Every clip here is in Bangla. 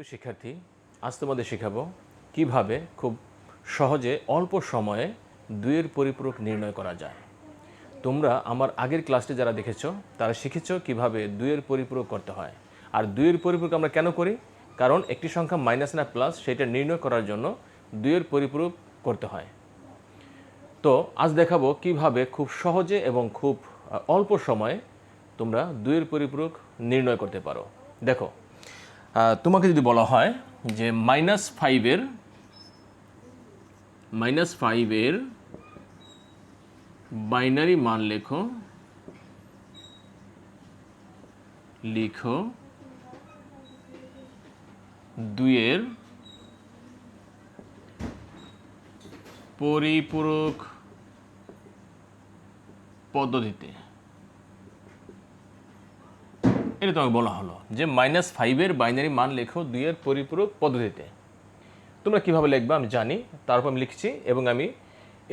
শিক্ষার্থী, আজ তোমাদের শেখাবো কিভাবে খুব সহজে অল্প সময়ে দুইয়ের পরিপূরক নির্ণয় করা যায়। তোমরা আমার আগের ক্লাসটি যারা দেখেছো তারা শিখেছো কিভাবে দুইয়ের পরিপূরক করতে হয়। আর দুইয়ের পরিপূরক আমরা কেন করি? কারণ একটি সংখ্যা মাইনাস না প্লাস সেটা নির্ণয় করার জন্য দুইয়ের পরিপূরক করতে হয়। তো আজ দেখাবো কিভাবে খুব সহজে এবং খুব অল্প সময়ে তোমরা দুইয়ের পরিপূরক নির্ণয় করতে পারো। দেখো, তোমাকে যদি বলা হয় যে -5-এর বাইনারি মান লিখো দুইয়ের পরিপূরক পদ্ধতিতে, এটা তোমাকে বলা হলো যে -5-এর বাইনারি মান লেখো দুইয়ের পরিপূরক পদ্ধতিতে। তোমরা কিভাবে লিখবে আমি জানি, তারপর আমি লিখছি এবং আমি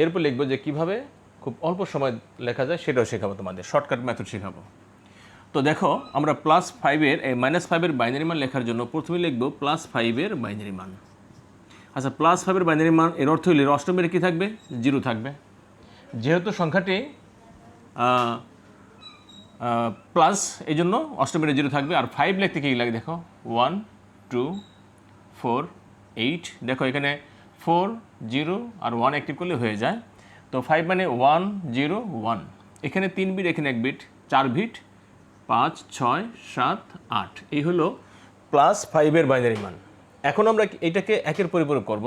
এরপর লিখবো যে কিভাবে খুব অল্প সময় লেখা যায় সেটাও শেখাবো, তোমাদের শর্টকাট মেথড শেখাবো। তো দেখো, আমরা -5-এর বাইনারি মান লেখার জন্য প্রথমে লিখবো +5-এর বাইনারি মান। আচ্ছা, +5-এর বাইনারি মান এর অর্থ হলে অষ্টমের কী থাকবে? 0 থাকবে। যেহেতু সংখ্যাটি প্লাস, এই জন্য অষ্টমের 0 থাকবে। আর 5 লিখতে কী লাগে দেখো, 1 2 4 8। দেখো এখানে 4 0 আর 1 অ্যাক্টিভ করলে হয়ে যায়। তো 5 মানে 1 0 1, এখানে 3 বিট, এখানে 1 বিট, 4 বিট, 5 6 7 8। এই হলো +5-এর বাইনারি মান। এখন আমরা এটাকে একের পরিপূরক করব।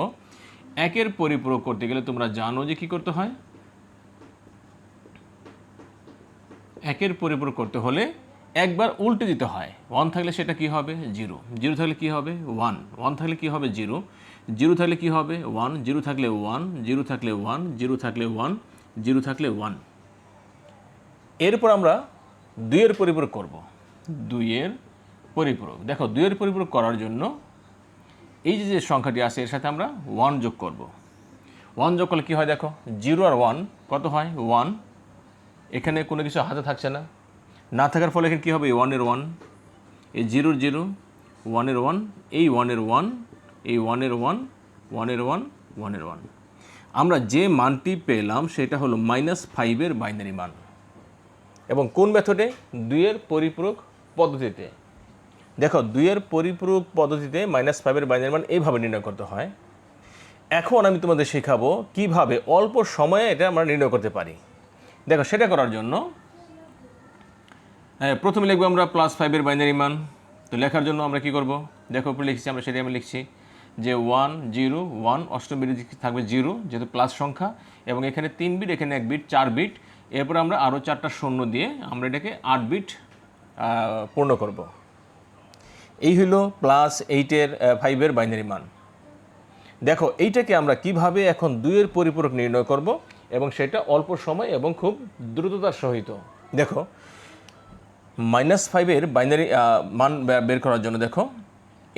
একের পরিপূরক করতে গেলে তোমরা জানো যে কী করতে হয়। একের পরিপূরক করতে হলে একবার উল্টে দিতে হয়। 1 থাকলে সেটা কি হবে? 0, 0 থাকলে কি হবে? 1, 1 থাকলে কি হবে? 0, 0 থাকলে কি হবে? 1, 0 থাকলে 1, 0 থাকলে 1, 0 থাকলে 1, 0 থাকলে 1। এরপর আমরা দুইয়ের পরিপূরক করব। দুইয়ের পরিপূরক, দেখো দুইয়ের পরিপূরক করার জন্য এই যে সংখ্যাটি আছে এর সাথে আমরা 1 যোগ করব। 1 যোগ করলে কী হয় দেখো, 0 আর 1 কত হয়? 1। এখানে কোনো কিছু হাতে থাকছে না থাকার ফলে এখানে কী হবে? 1-এর 1, এই 0-এর 0, 1-এর 1, এই 1-এর 1, এই 1-এর 1, 1-এর 1, 1-এর 1। আমরা যে মানটি পেলাম সেটা হলো -5-এর বাইনারি মান। এবং কোন মেথডে? দুইয়ের পরিপূরক পদ্ধতিতে। দেখো, দুইয়ের পরিপূরক পদ্ধতিতে -5-এর বাইনারি মান এইভাবে নির্ণয় করতে হয়। এখন আমি তোমাদের শেখাবো কিভাবে অল্প সময়ে এটা আমরা নির্ণয় করতে পারি। দেখো, সেটা করার জন্য প্রথমে লিখবো আমরা +5-এর বাইনারি মান। তো লেখার জন্য আমরা কি করব? দেখো উপরে লিখছি আমরা, সেটাই আমি লিখছি যে 1 0 1, অষ্টম বিট থাকবে 0 যেহেতু প্লাস সংখ্যা, এবং এখানে 3 বিট, এখানে 1 বিট, 4 বিট। এরপর আমরা আরও 4টা শূন্য দিয়ে আমরা এটাকে 8 বিট পূর্ণ করব। এই হলো +5-এর বাইনারি মান। দেখো এইটাকে আমরা কিভাবে এখন দুইয়ের পরিপূরক নির্ণয় করব এবং সেটা অল্প সময় এবং খুব দ্রুততার সহিত। দেখো, -5-এর বাইনারি মান বের করার জন্য দেখো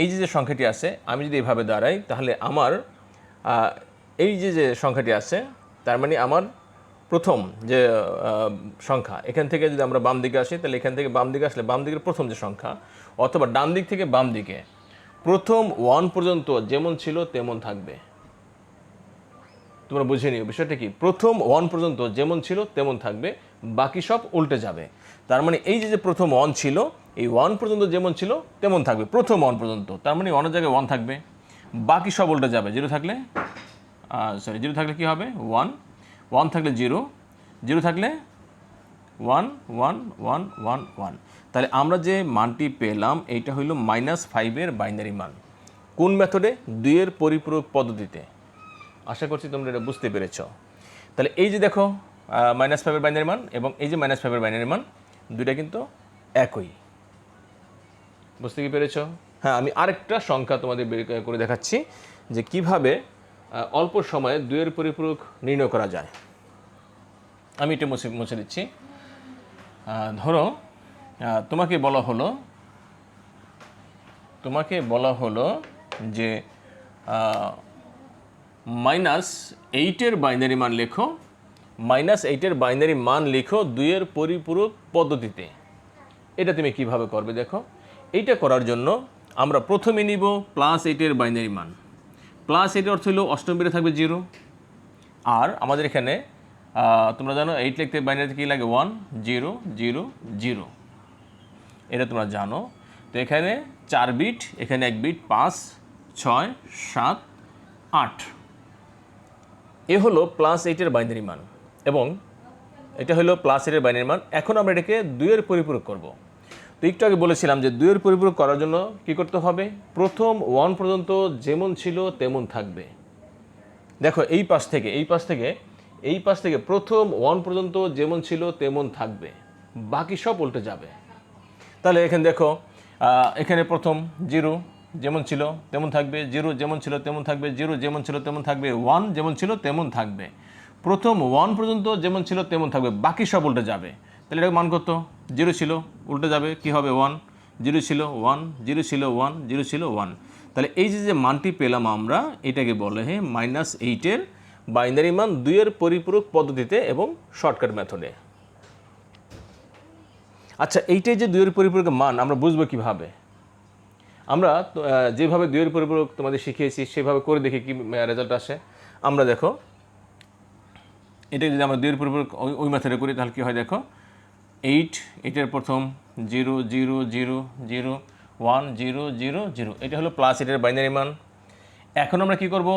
এই যে সংখ্যাটি আছে, আমি যদি এভাবে দাঁড়াই তাহলে আমার এই যে সংখ্যাটি আছে তার মানে আমার প্রথম যে সংখ্যা, এখান থেকে যদি আমরা বাম দিকে আসি তাহলে এখান থেকে বাম দিকে আসলে বাম দিকের প্রথম যে সংখ্যা, অথবা ডান দিক থেকে বাম দিকে প্রথম 1 পর্যন্ত যেমন ছিল তেমন থাকবে। তোমরা বুঝে নিও বিষয়টা কি, প্রথম 1 পর্যন্ত যেমন ছিল তেমন থাকবে, বাকি সব উল্টে যাবে। তার মানে এই যে প্রথম 1 ছিল, এই 1 পর্যন্ত যেমন ছিল তেমন থাকবে, প্রথম 1 পর্যন্ত। তার মানে 1-এর জায়গায় 1 থাকবে, বাকি সব উল্টে যাবে। 0 থাকলে কী হবে? 1, 1 থাকলে 0, 0 থাকলে 1 1 1 1 1। তাহলে আমরা যে মানটি পেলাম এইটা হইল -5-এর বাইনারি মান। কোন মেথডে? দুইয়ের পরিপূরক পদ্ধতিতে। আশা করছি তোমরা এটা বুঝতে পেরেছ। তাহলে এই যে দেখো -5-এর বাইনারি মান এবং এই যে -5-এর বাইনারি মান দুইটা কিন্তু একই। বুঝতে কি পেরেছ? হ্যাঁ, আমি আরেকটা সংখ্যা তোমাদের বের করে দেখাচ্ছি যে কিভাবে অল্প সময়ে দুইয়ের পরিপূরক নির্ণয় করা যায়। আমি এটা মুছে দিচ্ছি। ধরো তোমাকে বলা হলো যে -8-এর বাইনারি মান লেখো, -8-এর বাইনারি মান লিখো দুইয়ের পরিপূরক পদ্ধতিতে। এটা তুমি কিভাবে করবে দেখো। এইটা করার জন্য আমরা প্রথমে নিব +8 বাইনারি মান। +8 অর্থ হলো অষ্টম বিটে থাকবে 0, আর আমাদের এখানে তোমরা জানো 8 লিখতে বাইনারিতে কী লাগে 1 0 0 0, এটা তোমরা জানো। তো এখানে 4 বিট, এখানে 1 বিট, 5 6 7 8, এ হলো +8 বাইনারি মান এবং এটা হলো +8 বাইনারি মান। এখন আমরা এটাকে 2 পরিপূরক করব। তো একটু আগে বলেছিলাম যে 2 পরিপূরক করার জন্য কি করতে হবে, প্রথম 1 পর্যন্ত যেমন ছিল তেমন থাকবে। দেখো এই পাশ থেকে প্রথম 1 পর্যন্ত যেমন ছিল তেমন থাকবে, বাকি সব উল্টে যাবে। তাহলে এখানে দেখো এখানে প্রথম 0 যেমন ছিল তেমন থাকবে, 0 যেমন ছিল তেমন থাকবে, 0 যেমন ছিল তেমন থাকবে, 1 যেমন ছিল তেমন থাকবে। প্রথম 1 পর্যন্ত যেমন ছিল তেমন থাকবে, বাকি সব উল্টে যাবে। তাহলে এটাকে মান কত, 0 ছিল, উল্টে যাবে, কি হবে 1, 0 ছিল 1, 0 ছিল 1, 0 ছিল 1। তাহলে এই যে মানটি পেলাম আমরা, এটাকে বলে -8 বাইনারি মান 2 পরিপূরক পদ্ধতিতে এবং শর্টকাট মেথডে। আচ্ছা, এইটাই যে 2 পরিপূরকের মান আমরা বুঝবো কিভাবে? আমরা যেভাবে 2 পরিপূরক তোমাদের শিখিয়েছি সেভাবে করে দেখি কি রেজাল্ট আসে। আমরা দেখো এটা যদি আমরা 2 পরিপূরক ওই মেথডে করি তাহলে কী হয় দেখো, 8 প্রথম 0 0 0 0 1 0 0 0, এটা হলো +8 বাইনারি মান। এখন আমরা কি করব,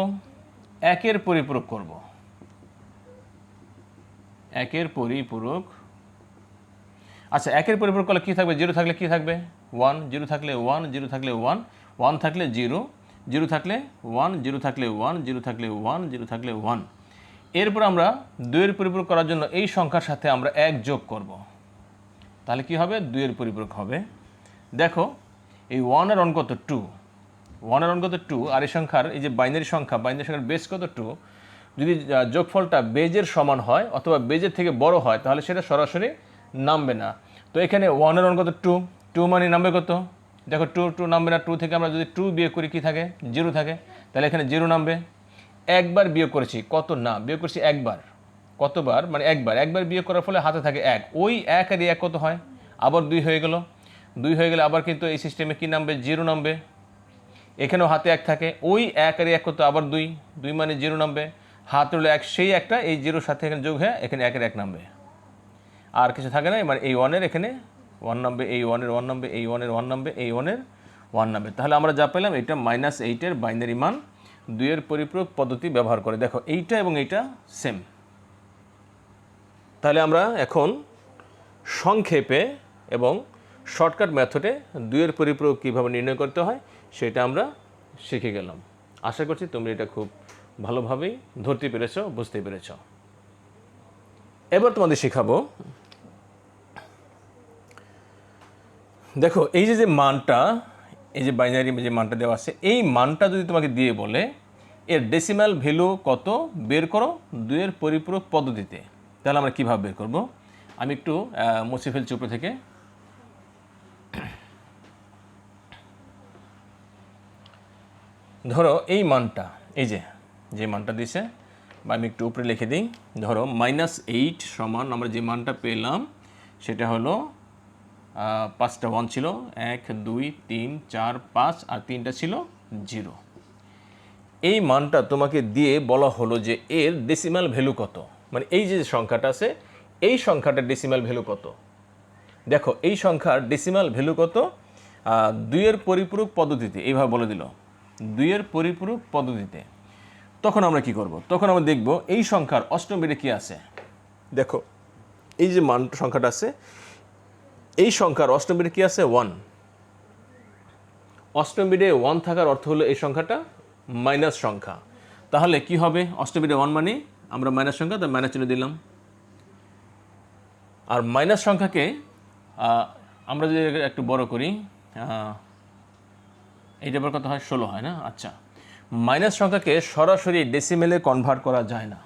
1 পরিপূরক করব। 1 পরিপূরক, আচ্ছা 1 পরিপূরক করলে কী থাকবে, 0 থাকলে কী থাকবে 1, 0 থাকলে 1, 0 থাকলে 1, 1 থাকলে 0, 0 থাকলে 1, 0 থাকলে 1, 0 থাকলে 1, 0 থাকলে 1। এরপর আমরা 2 পরিপূরক করার জন্য এই সংখ্যার সাথে আমরা 1 যোগ করব, তাহলে কি হবে 2 পরিপূরক হবে। দেখো এই 1 এর অন কত 2, 1 এর অন কত 2, আর এই সংখ্যার এই যে বাইনারি সংখ্যার বেজ কত 2, যদি যোগফলটা বেজের সমান হয় অথবা বেজের থেকে বড় হয় তাহলে সেটা সরাসরি নামবে না। তো এখানে 1 এর অন কত 2, 2 মানে নামবে কত, দেখো 2 নামবে না, 2 থেকে আমরা যদি 2 বিয়োগ করি কি থাকে 0 থাকে, তাহলে এখানে 0 নামবে। একবার বিয়োগ করেছি, কত না বিয়োগ করেছি একবার, কতবার মানে একবার বিয়োগ করার ফলে হাতে থাকে 1, ওই 1 আর 1 কত হয়, আবার 2 হয়ে গেল, 2 হয়ে গেলে আবার কিন্তু এই সিস্টেমে কী নামবে 0 নামবে। এখানেও হাতে 1 থাকে, ওই 1 আর 1 কত আবার 2, 2 মানে 0 নামবে, হাতে হলো 1, সেই একটা এই 0 সাথে এখানে যোগ হয়ে এখানে 1 আর 1 নামবে, আর কিছু থাকে না। মানে এই 1 এর এখানে 1 নামবে, এই 1 এর 1 নামবে, এই 1 এর 1 নামবে, এই 1 এর 1 নামবে। তাহলে আমরা যা পেলাম এটা -8 বাইনারি মান 2 পরিপূরক পদ্ধতি ব্যবহার করে। দেখো এইটা এবং এইটা সেম। তাহলে আমরা এখন সংক্ষেপে এবং শর্টকাট মেথডে 2 পরিপূরক কীভাবে নির্ণয় করতে হয় সেটা আমরা শিখে গেলাম। আশা করছি তোমরা এটা খুব ভালোভাবেই ধরতে পেরেছ, বুঝতে পেরেছ। এবার তোমাদের শেখাবো, দেখো এই যে মানটা, এই যে বাইনারি যে মানটা দেওয়া আছে, এই মানটা যদি তোমাকে দিয়ে বলে এর ডেসিমাল ভ্যালু কত বের করো 2 পরিপূরক পদ্ধতিতে, তাহলে আমরা কীভাবে বের করব? আমি একটু মুছে ফেলছি উপরে থেকে। ধরো এই মানটা, এই যে মানটা দিছে, বা আমি একটু উপরে লিখে দিই, ধরো -8 সমান আমরা যে মানটা পেলাম সেটা হলো 5টা 1 ছিল, 1 2 3 4 5 আর 3টা ছিল 0। এই মানটা তোমাকে দিয়ে বলা হলো যে এর ডেসিমাল ভ্যালু কত, মানে এই যে সংখ্যাটা আছে এই সংখ্যাটার ডেসিমাল ভ্যালু কত। দেখো এই সংখ্যার ডেসিমাল ভ্যালু কত 2 পরিপূরক পদ্ধতিতে, এইভাবে বলে দিল 2 পরিপূরক পদ্ধতিতে। তখন আমরা কি করব? তখন আমরা দেখব এই সংখ্যার অষ্টম বিটে কী আছে। দেখো এই যে মান সংখ্যাটা আছে, এই সংখ্যার অষ্টম বিটে কী আছে 1। অষ্টম বিটে 1 থাকার অর্থ হলো এই সংখ্যাটা মাইনাস সংখ্যা। তাহলে কি হবে, অষ্টম বিটে 1 মানে আমরা মাইনাস সংখ্যা, তাই মাইনাস চিহ্ন দিলাম। আর মাইনাস সংখ্যাকে আমরা যদি একটু বড় করি, এইটা আবার কত হয় 16 হয় না। আচ্ছা, মাইনাস সংখ্যাকে সরাসরি ডেসিমেলে কনভার্ট করা যায় না।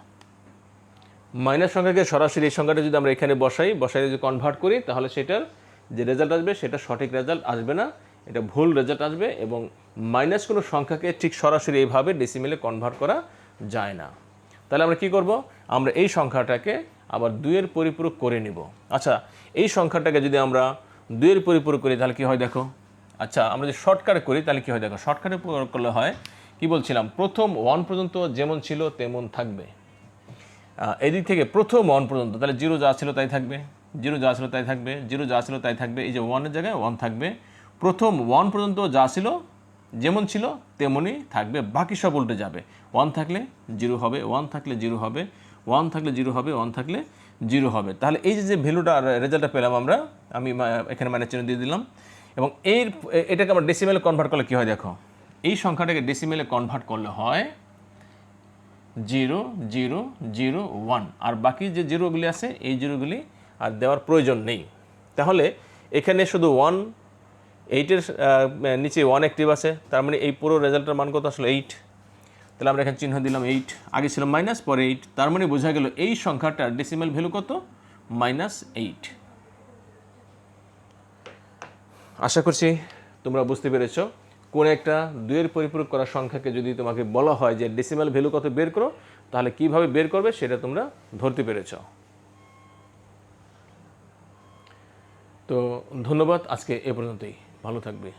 মাইনাস সংখ্যাকে সরাসরি এই সংখ্যাটা যদি আমরা এখানে বসাই যদি কনভার্ট করি তাহলে সেটার যে রেজাল্ট আসবে সেটা সঠিক রেজাল্ট আসবে না, এটা ভুল রেজাল্ট আসবে। এবং মাইনাস কোনো সংখ্যাকে ঠিক সরাসরি এইভাবে ডেসিমেলে কনভার্ট করা যায় না। তাহলে আমরা কি করব, আমরা এই সংখ্যাটাকে আবার 2 পরিপূরক করে নিব। আচ্ছা, এই সংখ্যাটাকে যদি আমরা 2 পরিপূরক করি তাহলে কি হয় দেখো, আচ্ছা আমরা যদি শর্টকাটে করি তাহলে কী হয় দেখো, শর্টকাটে করলে হয় কি বলছিলাম, প্রথম 1 পর্যন্ত যেমন ছিল তেমন থাকবে। এদিক থেকে প্রথম 1 পর্যন্ত তাহলে 0 যা ছিল তাই থাকবে, 0 যা ছিল তাই থাকবে, 0 যা ছিল তাই থাকবে, এই যে 1-এর জায়গায় 1 থাকবে। প্রথম 1 পর্যন্ত যা ছিল যেমন ছিল তেমনই থাকবে, বাকি সব উল্টে যাবে। 1 থাকলে 0 হবে, 1 থাকলে 0 হবে, 1 থাকলে 0 হবে, 1 থাকলে 0 হবে। তাহলে এই যে ভ্যালুটা রেজাল্টটা পেলাম আমরা, আমি এখানে মাইনাস চিহ্ন দিয়ে দিলাম। এবং এটাকে আমরা ডেসিমেলে কনভার্ট করলে কী হয় দেখো, এই সংখ্যাটাকে ডেসিমেলে কনভার্ট করলে হয় 0 0 0 1, আর বাকি যে জিরোগুলি আছে এই জিরোগুলি আর দেওয়ার প্রয়োজন নেই। তাহলে এখানে শুধু 1, 8-এর নিচে 1 অ্যাক্টিভ আছে, তার মানে এই পুরো রেজাল্টের মান কত আসলে 8। তাহলে আমরা এখানে চিহ্ন দিলাম 8, আগে ছিল মাইনাস পরে 8, তার মানে বোঝা গেল এই সংখ্যাটার ডেসিমেল ভ্যালু কত, -8। আশা করছি তোমরা বুঝতে পেরেছো, কোন একটা 2-এর পরিপূরক করা সংখ্যাকে যদি তোমাকে বলা হয় যে ডেসিমেল ভ্যালু কত বের করো, তাহলে কিভাবে বের করবে সেটা তোমরা ধরতে পেরেছো। তো ধন্যবাদ, আজকে এ পর্যন্তই, ভালো থাকবে।